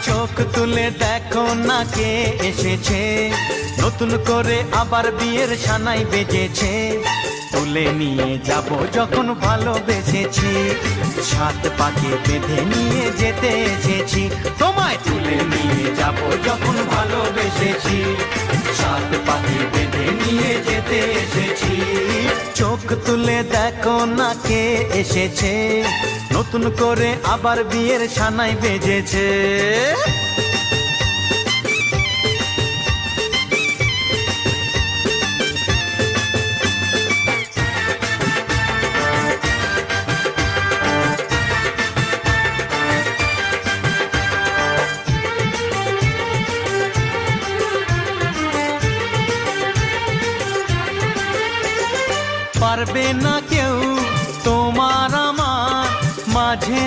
চোখ তুলে দেখো না কে এসেছে, নতুন করে আবার বিয়ের সানাই বেজেছে। তুলে নিয়ে যাব যখন ভালোবেসেছি, সাত পাকে বেঁধে নিয়ে যেতে এসেছি। তোমায় তুলে নিয়ে যাব যখন ভালোবেসেছি, সাত পাকে বেঁধে নিয়ে যেতে এসেছি। চোখ তুলে দেখো না কে এসেছে, নতুন করে আবার বিয়ের সানাই বেজেছে। পারবে না কেউ তোমার আমার মাঝে